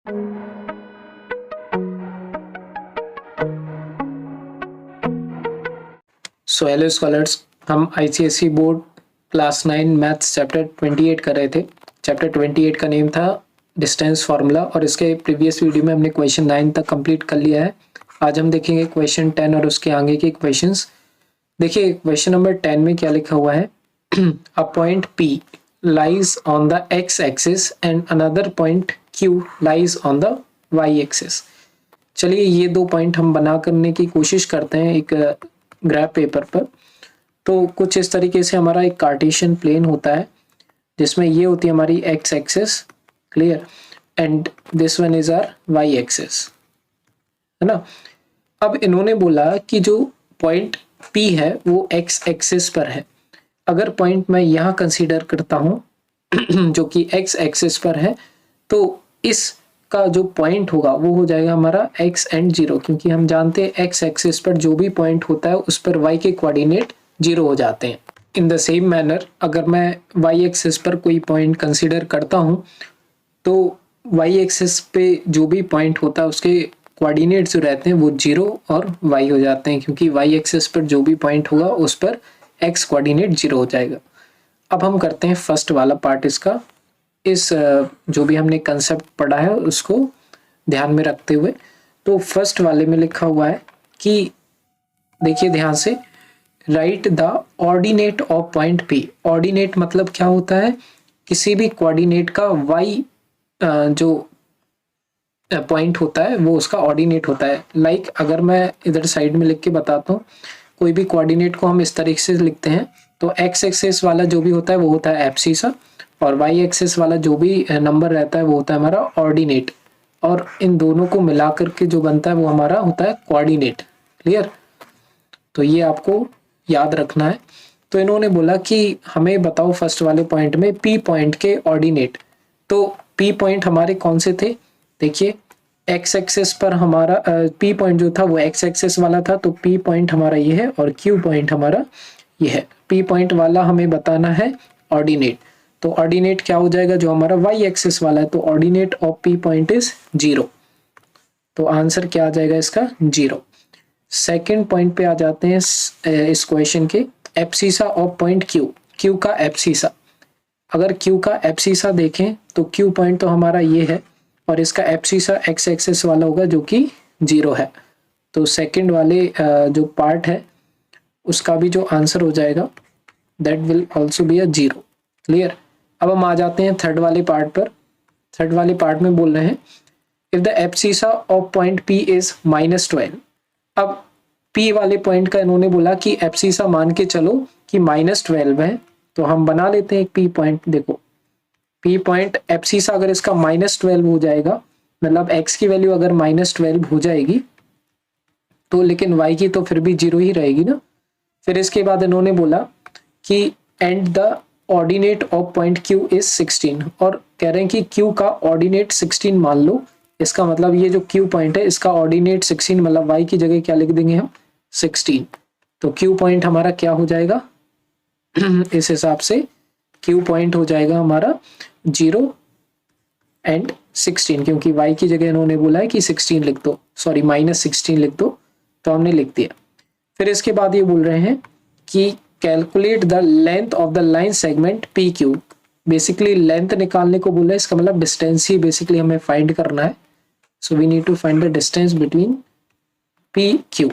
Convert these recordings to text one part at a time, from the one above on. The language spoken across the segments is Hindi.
सो हेलो स्कॉलर्स, हम ICSE board class 9 maths chapter 28 कर रहे थे। चैप्टर 28 का नेम था डिस्टेंस फार्मूला और इसके प्रीवियस वीडियो में हमने क्वेश्चन 9 तक कंप्लीट कर लिया है। आज हम देखेंगे क्वेश्चन 10 और उसके आगे के क्वेश्चंस। देखिए क्वेश्चन नंबर 10 में क्या लिखा हुआ है। A point P lies on the x axis and another point Q lies on the y axis। चलिए ये दो पॉइंट हम बना करने की कोशिश करते हैं एक ग्राफ पेपर पर। तो कुछ इस तरीके से हमारा एक कार्टेशियन प्लेन होता है जिसमें ये होती है हमारी x axis, clear, and this one is our y axis, है ना। अब इन्होंने बोला कि जो पॉइंट P है वो एक्स एक्सिस पर है। अगर पॉइंट मैं यहाँ कंसीडर करता हूँ जो कि एक्स एक्सिस पर है, तो इसका जो पॉइंट होगा वो हो जाएगा हमारा x एंड 0, क्योंकि हम जानते हैं एक्स एक्सिस पर जो भी पॉइंट होता है उस पर y के कोऑर्डिनेट 0 हो जाते हैं। इन द सेम मैनर अगर मैं y एक्सिस पर कोई पॉइंट कंसीडर करता हूँ तो y एक्सिस पे जो भी पॉइंट होता है उसके कोऑर्डिनेट जो रहते हैं वो 0 और y हो जाते हैं, क्योंकि y एक्सिस पर जो भी पॉइंट होगा उस पर x कोऑर्डिनेट 0 हो जाएगा। अब हम करते हैं फर्स्ट वाला पार्ट इसका। इस जो भी हमने कंसेप्ट पढ़ा है उसको ध्यान में रखते हुए, तो फर्स्ट वाले में लिखा हुआ है कि देखिए ध्यान से, right the ordinate of point P। Ordinate मतलब क्या होता है, किसी भी कोऑर्डिनेट का y जो पॉइंट होता है वो उसका ऑर्डिनेट होता है। लाइक अगर मैं इधर साइड में लिख के बताता हूँ, कोई भी कोऑर्डिनेट को हम इस तरीके से लिखते हैं तो एक्स एक्सिस वाला जो भी होता है वो होता है एब्सिसा, और वाई एक्सिस वाला जो भी नंबर रहता है वो होता है हमारा ऑर्डिनेट, और इन दोनों को मिला करके जो बनता है वो हमारा होता है कोऑर्डिनेट। क्लियर, तो ये आपको याद रखना है। तो इन्होंने बोला कि हमें बताओ फर्स्ट वाले पॉइंट में पी पॉइंट के ऑर्डिनेट। तो पी पॉइंट हमारे कौन से थे, देखिए एक्स एक्सिस पर हमारा पी पॉइंट जो था वो एक्स एक्सिस वाला था, तो पी पॉइंट हमारा ये है और क्यू पॉइंट हमारा ये है। पी पॉइंट वाला हमें बताना है ऑर्डिनेट, तो ऑर्डिनेट क्या हो जाएगा, जो हमारा वाई एक्सिस वाला है, तो ordinate of P point is 0, तो आंसर क्या आ जाएगा इसका 0। सेकंड पॉइंट पे आ जाते हैं इस क्वेश्चन के, abscissa of point Q. Q का एब्सिसा, अगर क्यू का एब्सिसा देखें तो क्यू पॉइंट तो हमारा ये है और इसका एब्सिसा एक्स एक्सिस वाला होगा जो कि 0 है, तो सेकंड वाले जो पार्ट है उसका भी जो आंसर हो जाएगा that will also be a 0। Clear, अब हम आ जाते हैं थर्ड वाले पार्ट पर। थर्ड वाले पार्ट में बोल रहे हैं if the abscissa of point P is -12। अब P वाले पॉइंट का इन्होंने बोला कि एब्सिसा मान के चलो कि -12 है, तो हम बना लेते हैं एक P पॉइंट। देखो P पॉइंट एब्सिसा अगर इसका -12 हो जाएगा, मतलब x की वैल्यू अगर -12 हो जाएगी तो लेकिन y की तो फिर भी 0 ही रहेगी ना। फिर इसके बाद इन्होंने बोला कि and the ordinate of point Q is 16, और कह रहे हैं कि Q का ऑर्डिनेट 16 मान लो। इसका मतलब ये जो Q पॉइंट है इसका ऑर्डिनेट 16, मतलब y की जगह क्या लिख देंगे हम 16, तो Q पॉइंट हमारा क्या हो जाएगा इस हिसाब से Q पॉइंट हो जाएगा हमारा 0 एंड 16, क्योंकि y की जगह इन्होंने बोला है कि 16 लिख दो, सॉरी -16 लिख दो, तो हमने लिख दिया। फिर इसके बाद ये बोल रहे हैं कि calculate the length of the line segment P Q. Basically length निकालने को बोला है, इसका मतलब डिस्टेंस ही बेसिकली हमें फाइंड करना है। So we need to find the distance between P Q.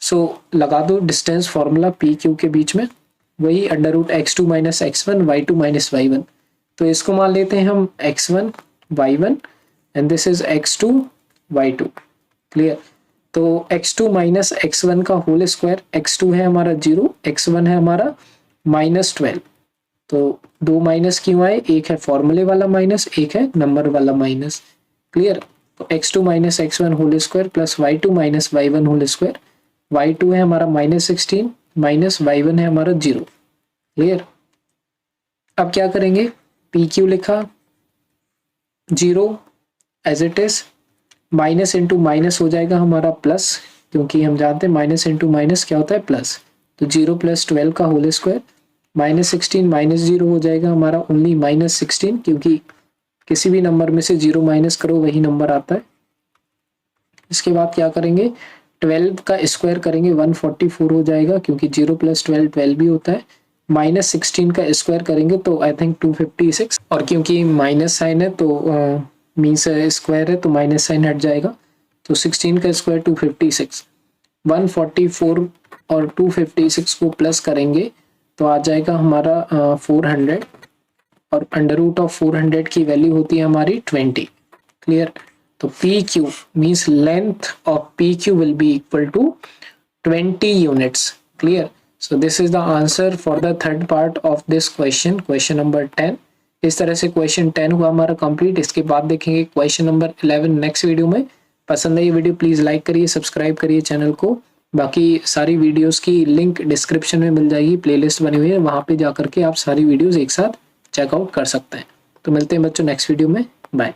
So लगा दो डिस्टेंस फॉर्मूला पी क्यू के बीच में, वही √x2 - x1 y2 - y1। तो इसको मान लेते हैं हम x1 y1 and this is x2 y2। Clear, तो x2 - x1 का होल स्क्वायर, x2 है हमारा 0, x1 है हमारा -12, तो दो माइनस क्यों आए, एक है फॉर्मूले वाला माइनस, एक है नंबर वाला माइनस। क्लियर, तो x2 - x1 whole square plus y2 - y1 whole square, y2 है हमारा -16 माइनस y1 है हमारा 0। क्लियर, अब क्या करेंगे, पी क्यू लिखा 0 as it is, minus into minus हो जाएगा हमारा प्लस, क्योंकि हम जानते हैं माइनस इंटू माइनस क्या होता है प्लस, तो 0 + 12 का होल स्क्वायर, -16 - 0 हो जाएगा हमारा ओनली -16, क्योंकि किसी भी नंबर में से 0 माइनस करो वही नंबर आता है। इसके बाद क्या करेंगे, 12 का स्क्वायर करेंगे 144 हो जाएगा, क्योंकि 0 + 12 12 भी होता है। -16 का स्क्वायर करेंगे तो आई थिंक 256, और क्योंकि माइनस साइन है तो मीन्स स्क्वायर है तो माइनस साइन हट जाएगा। तो 16 का स्क्वायर 256, 144 और 256 को प्लस करेंगे तो आ जाएगा हमारा 400, और √400 की वैल्यू होती है हमारी 20। क्लियर। तो PQ means length of PQ will be equal to 20 units. Clear. So this is the answer for the third part of this question number 10। इस तरह से क्वेश्चन 10 हुआ हमारा कंप्लीट। इसके बाद देखेंगे क्वेश्चन नंबर 11 नेक्स्ट वीडियो में। पसंद है ये वीडियो प्लीज लाइक करिए, सब्सक्राइब करिए चैनल को। बाकी सारी वीडियोस की लिंक डिस्क्रिप्शन में मिल जाएगी, प्लेलिस्ट बनी हुई है, वहां पे जाकर के आप सारी वीडियोस एक साथ चेकआउट कर सकते हैं। तो मिलते हैं बच्चों नेक्स्ट वीडियो में। बाय।